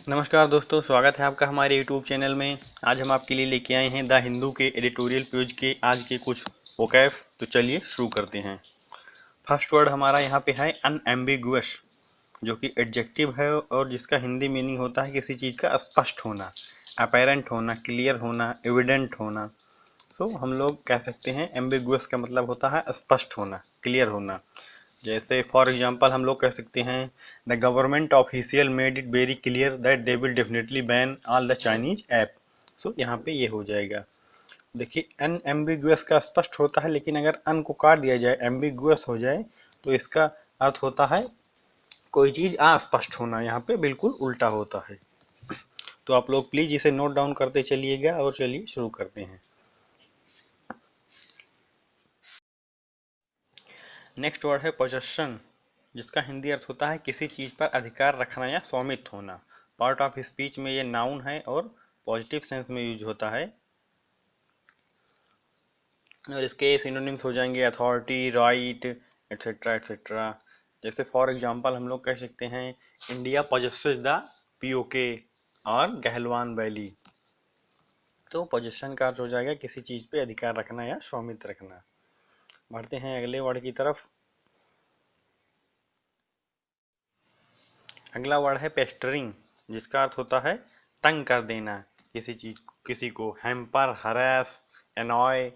नमस्कार दोस्तों, स्वागत है आपका हमारे YouTube चैनल में। आज हम आपके लिए लेके आए हैं द हिंदू के एडिटोरियल पेज के आज के कुछ वोकैब। तो चलिए शुरू करते हैं। फर्स्ट वर्ड हमारा यहाँ पे है अनएम्बिगुअस, जो कि एडजेक्टिव है और जिसका हिंदी मीनिंग होता है किसी चीज़ का स्पष्ट होना, अपेरेंट होना, क्लियर होना, एविडेंट होना। सो हम लोग कह सकते हैं एम्बिगुअस का मतलब होता है स्पष्ट होना, क्लियर होना। जैसे फॉर एग्जांपल हम लोग कह सकते हैं the government official made it very clear that they will definitely ban all the Chinese app. So यहाँ पे ये हो जाएगा। देखिए अनएम्बिगुअस का स्पष्ट होता है, लेकिन अगर अन को काट दिया जाए, एम्बिगुअस हो जाए, तो इसका अर्थ होता है कोई चीज अस्पष्ट होना। यहाँ पे बिल्कुल उल्टा होता है। तो आप लोग प्लीज इसे नोट डाउन करते चलिएगा और चलिए शुरू करते हैं। नेक्स्ट वर्ड है पोजेशन, जिसका हिंदी अर्थ होता है किसी चीज पर अधिकार रखना या स्वामित्व होना। पार्ट ऑफ स्पीच में ये नाउन है और पॉजिटिव सेंस में यूज होता है। और इसके सिनोनिम्स हो जाएंगे अथॉरिटी, राइट, एटसेट्रा एटसेट्रा। जैसे फॉर एग्जांपल हम लोग कह सकते हैं इंडिया पोजेसेस द पीओके और गहलवान वैली। तो पोजेशन का अर्थ हो जाएगा किसी चीज पे अधिकार रखना या स्वामित्व रखना। बढ़ते हैं अगले वर्ड की तरफ। अगला वर्ड है पेस्टरिंग, जिसका अर्थ होता है तंग कर देना किसी को। हैम्पर, हरास, एनॉय,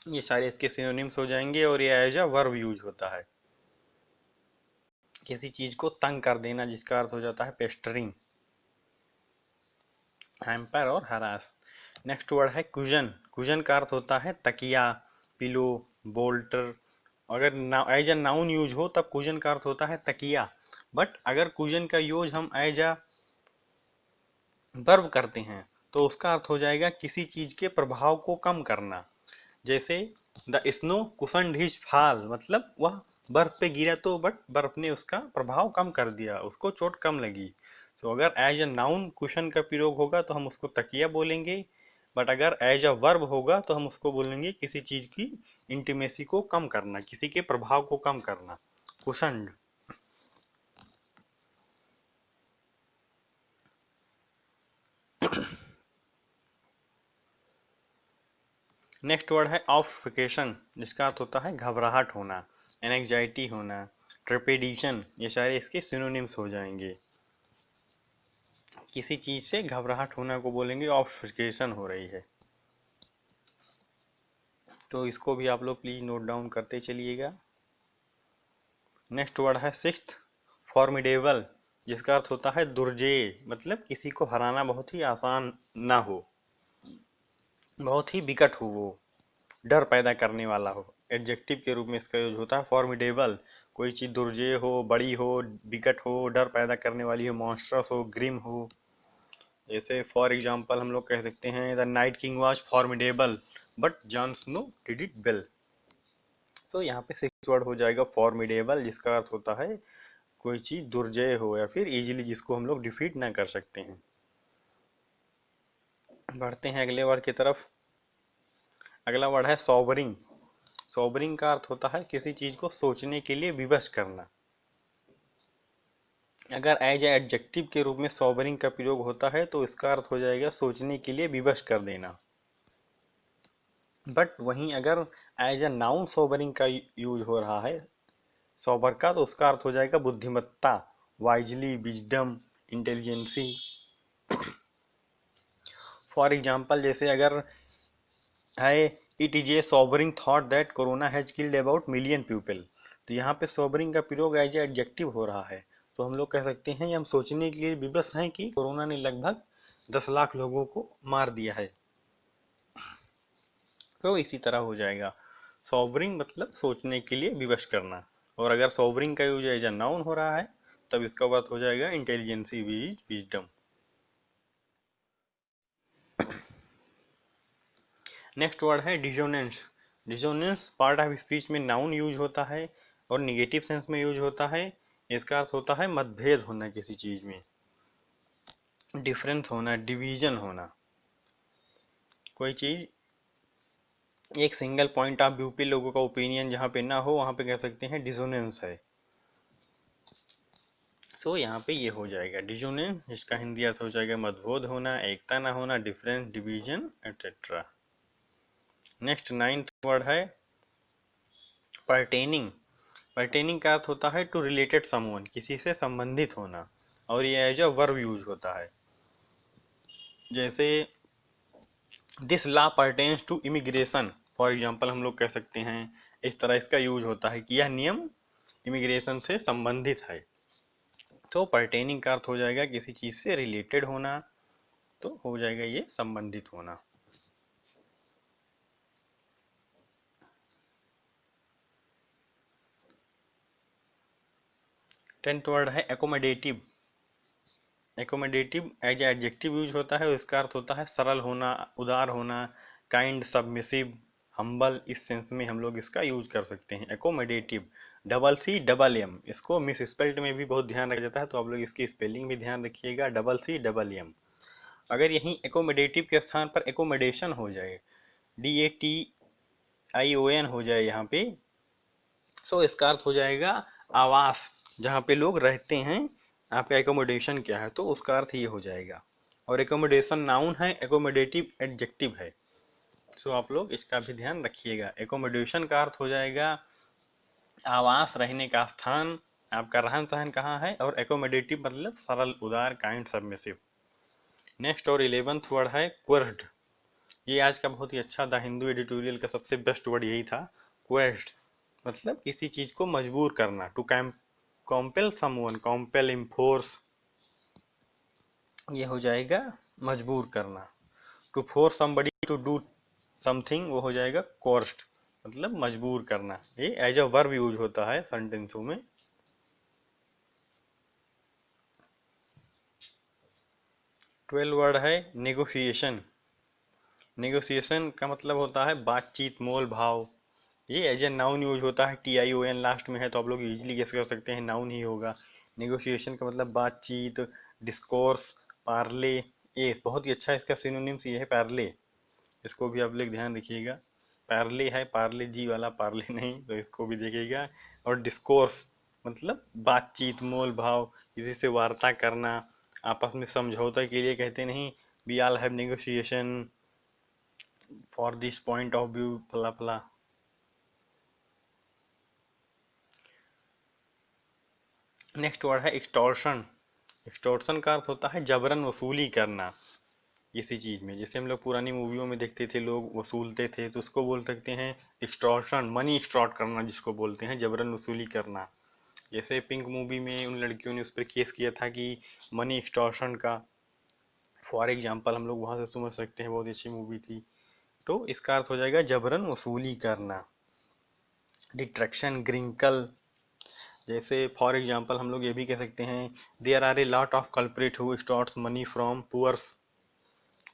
ये सारे इसके सिनोनिम्स हो जाएंगे और ये एज अ वर्ब यूज होता है। किसी चीज को तंग कर देना, जिसका अर्थ हो जाता है पेस्टरिंग, हैम्पर और हरास। नेक्स्ट वर्ड है कुजन। कुजन का अर्थ होता है तकिया, पिलो, बोल्टर। अगर एज अ नाउन यूज हो तब कुजन का अर्थ होता है तकिया, बट अगर कुजन का यूज हम एज अ वर्ब करते हैं तो उसका अर्थ हो जाएगा किसी चीज के प्रभाव को कम करना। जैसे the snow cushioned his fall, मतलब वह बर्फ पे गिरा तो बट बर्फ ने उसका प्रभाव कम कर दिया, उसको चोट कम लगी। सो अगर एज अ नाउन कुशन का प्रयोग होगा तो हम उसको तकिया बोलेंगे, बट अगर एज अ वर्ब होगा तो हम उसको बोलेंगे किसी चीज की इंटीमेसी को कम करना, किसी के प्रभाव को कम करना, कुशन्ड। नेक्स्ट वर्ड है ऑफिकेशन, जिसका अर्थ होता है घबराहट होना, एनेक्जाइटी होना, ट्रेपेडिशन। ये सारे इसके सिनोनिम्स हो जाएंगे। किसी चीज से घबराहट होना को बोलेंगे ऑफिकेशन हो रही है। तो इसको भी आप लोग प्लीज नोट डाउन करते चलिएगा। नेक्स्ट वर्ड है सिक्स्थ, फॉर्मिडेबल, जिसका अर्थ होता है दुर्जेय, मतलब किसी को हराना बहुत ही आसान ना हो, बहुत ही विकट हो, वो डर पैदा करने वाला हो। एडजेक्टिव के रूप में इसका यूज होता है फॉर्मिडेबल। कोई चीज दुर्जेय हो, बड़ी हो, विकट हो, डर पैदा करने वाली हो, मॉन्स्टरस हो, ग्रिम हो। जैसे फॉर एग्जांपल हम लोग कह सकते हैं the night king was formidable but Jon Snow did it well. So यहाँ पे सिक्स वर्ड हो जाएगा फॉर्मिडेबल, जिसका अर्थ होता है कोई चीज दुर्जय हो या फिर इजीली जिसको हम लोग डिफीट ना कर सकते हैं। बढ़ते हैं अगले वर्ड की तरफ। अगला वर्ड है सोबरिंग। सोबरिंग का अर्थ होता है किसी चीज को सोचने के लिए विवश करना। अगर एज एडजेक्टिव के रूप में सोबरिंग का प्रयोग होता है तो इसका अर्थ हो जाएगा सोचने के लिए विवश कर देना। बट वहीं अगर एज अ नाउन सोबरिंग का यूज हो रहा है सोबर का, तो उसका अर्थ हो जाएगा बुद्धिमत्ता, wisely, wisdom, intelligency. For example जैसे अगर है it is a sobering thought that Corona has killed about million people, तो यहाँ पे सोबरिंग का प्रयोग एज एडजेक्टिव हो रहा है। तो हम लोग कह सकते हैं ये हम सोचने के लिए विवश हैं कि कोरोना ने लगभग 10 लाख लोगों को मार दिया है। तो इसी तरह हो जाएगा। सोबरिंग मतलब सोचने के लिए विवश करना, और अगर सोबरिंग का यूज एज अ नाउन हो रहा है तब इसका अर्थ हो जाएगा इंटेलिजेंसी, विजडम। नेक्स्ट वर्ड है डिजोनेंस। डिजोनेंस पार्ट ऑफ स्पीच में नाउन यूज होता है और निगेटिव सेंस में यूज होता है। इसका अर्थ होता है मतभेद होना, किसी चीज में डिफरेंस होना, डिवीजन होना। कोई चीज एक सिंगल पॉइंट ऑफ व्यू पे लोगों का ओपिनियन जहाँ पे ना हो वहां पे कह सकते हैं डिसोनेंस है। सो यहाँ पे ये हो जाएगा डिसोनेंस, जिसका हिंदी अर्थ हो जाएगा मतभेद होना, एकता ना होना, difference, division etcetera. Next 9th word है पर्टेनिंग। पर्टेनिंग का अर्थ होता है टू रिलेटेड समवन, किसी से संबंधित होना, और ये एज अ वर्ब यूज होता है। जैसे this law pertains to immigration, for example हम लोग कह सकते हैं, इस तरह इसका यूज होता है कि यह नियम इमिग्रेशन से संबंधित है। तो पर्टेनिंग का अर्थ हो जाएगा किसी चीज से रिलेटेड होना, तो हो जाएगा ये संबंधित होना। टेंथ वर्ड है accommodative. Accommodative as adjective use होता है, इसका अर्थ होता है सरल होना, उदार होना, काइंड, सबमिसिव, हम्बल, इस सेंस में हम लोग इसका यूज कर सकते हैं accommodative. Double C double M, इसको मिस स्पेल्ड में भी बहुत ध्यान रखा जाता है, तो आप लोग इसकी स्पेलिंग भी ध्यान रखिएगा, डबल सी डबल एम। अगर यहीं एकोमोडेटिव के स्थान पर एकोमोडेशन हो जाए, DATION हो जाए यहाँ पे, सो इसका अर्थ हो जाएगा आवास, जहाँ पे लोग रहते हैं। यहाँ पे एकोमोडेशन क्या है, तो उसका अर्थ ये हो जाएगा। और एकोमोडेशन नाउन है, एकोमोडेटिव एडजेक्टिव है, सो आप लोग इसका भी ध्यान रखिएगा। एकोमोडेशन का अर्थ हो जाएगा आवास, रहने का स्थान, आपका रहन सहन कहाँ है, और एकोमोडेटिव मतलब सरल, उदार, काइंड, सबमिसिव। नेक्स्ट और 11th वर्ड है क्वर्ड। ये आज का बहुत ही अच्छा द हिंदू एडिटोरियल का सबसे बेस्ट वर्ड यही था, क्वेस्ट, मतलब किसी चीज को मजबूर करना, टू कॉम्पेल समवन, कॉम्पेल, इम्फोर्स, ये हो जाएगा मजबूर करना। To force somebody to do something, वो हो जाएगा कोर्स्ड, मतलब मजबूर करना। ये एज अ वर्ब यूज होता है सेंटेंसों में। ट्वेल्व वर्ड है नेगोशिएशन। नेगोशिएशन का मतलब होता है बातचीत, मोल भाव। ये एज ए नाउन यूज होता है, TION लास्ट में है, तो आप लोग इजीली गेस कर सकते हैं नाउन ही होगा। नेगोशिएशन का मतलब बातचीत, डिस्कोर्स, पार्ले। ये बहुत ही अच्छा इसका सिनोनिम्स ये है पार्ले, इसको भी आप लोग ध्यान रखिएगा। पार्ले है, पार्ले जी वाला पार्ले नहीं, तो इसको भी देखिएगा। और डिस्कोर्स मतलब बातचीत, मोल भाव, किसी से वार्ता करना, आपस में समझौता के लिए कहते नहीं, we all have negotiation for this point of view, फला फला। नेक्स्ट वर्ड है एक्सटॉर्शन। एक्सटॉर्शन का अर्थ होता है जबरन वसूली करना किसी चीज में। जैसे हम लोग पुरानी मूवियों में देखते थे, लोग वसूलते थे, तो उसको बोल सकते हैं एक्सटॉर्शन, मनी एक्सटॉर्ट करना, जिसको बोलते हैं जबरन वसूली करना। जैसे पिंक मूवी में उन लड़कियों ने उस पर केस किया था कि मनी एक्सटॉर्शन का, फॉर एग्जाम्पल हम लोग वहां से समझ सकते हैं, बहुत अच्छी मूवी थी। तो इसका अर्थ हो जाएगा जबरन वसूली करना। डिट्रैक्शन, ग्रिंकल, जैसे फॉर एग्जाम्पल हम लोग ये भी कह सकते हैं, there are a lot of culprit who extorts money from poors,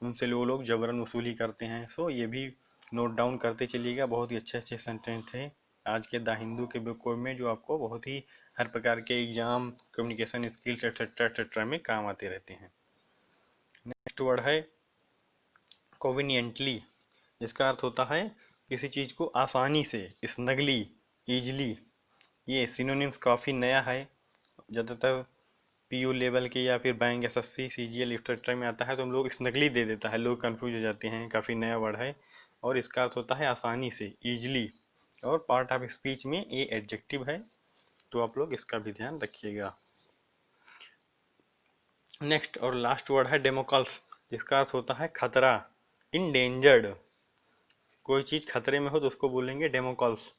उनसे लोग जबरन वसूली करते हैं। सो ये भी नोट डाउन करते चलिएगा, बहुत ही अच्छे अच्छे सेंटेंस थे आज के द हिंदू के बुक में, जो आपको बहुत ही हर प्रकार के exam, communication skills etcetera etcetera में काम आते रहते हैं। नेक्स्ट वर्ड है कॉन्वीनियंटली, जिसका अर्थ होता है किसी चीज को आसानी से, स्नगली, इजली। ये सिनोनिम्स काफी नया है, ज्यादातर PU लेवल के या फिर बैंक, SSC, CGL एक्सेट्रा में आता है, तो हम लोग स्नगली दे देता है, लोग कंफ्यूज हो जाते हैं, काफी नया वर्ड है। और इसका अर्थ होता है आसानी से, इजली। और पार्ट ऑफ स्पीच में ये एडजेक्टिव है, तो आप लोग इसका भी ध्यान रखिएगा। नेक्स्ट और लास्ट वर्ड है डेमोकल्स, जिसका अर्थ होता है खतरा, इंडेंजर्ड। कोई चीज खतरे में हो तो उसको बोलेंगे डेमोकल्स।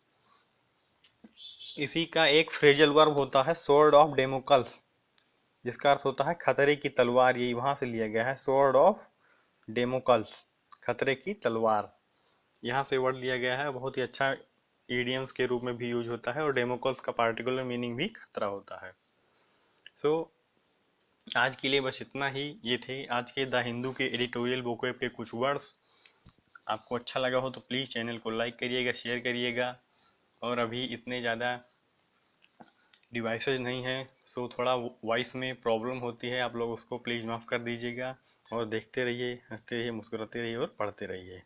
इसी का एक फ्रेजल वर्ब होता है स्वॉर्ड ऑफ डेमोकल्स, जिसका अर्थ होता है खतरे की तलवार। यही वहां से लिया गया है, स्वॉर्ड ऑफ डेमोकल्स, खतरे की तलवार, यहाँ से वर्ड लिया गया है। बहुत ही अच्छा इडियम्स के रूप में भी यूज होता है, और डेमोकल्स का पार्टिकुलर मीनिंग भी खतरा होता है। सो आज के लिए बस इतना ही। ये थे आज के द हिंदू के एडिटोरियल बुकवेब के कुछ वर्ड्स। आपको अच्छा लगा हो तो प्लीज़ चैनल को लाइक करिएगा, शेयर करिएगा। और अभी इतने ज़्यादा डिवाइसेज नहीं है, सो थोड़ा वॉइस में प्रॉब्लम होती है, आप लोग उसको प्लीज़ माफ़ कर दीजिएगा। और देखते रहिए, हंसते रहिए, मुस्कुराते रहिए और पढ़ते रहिए।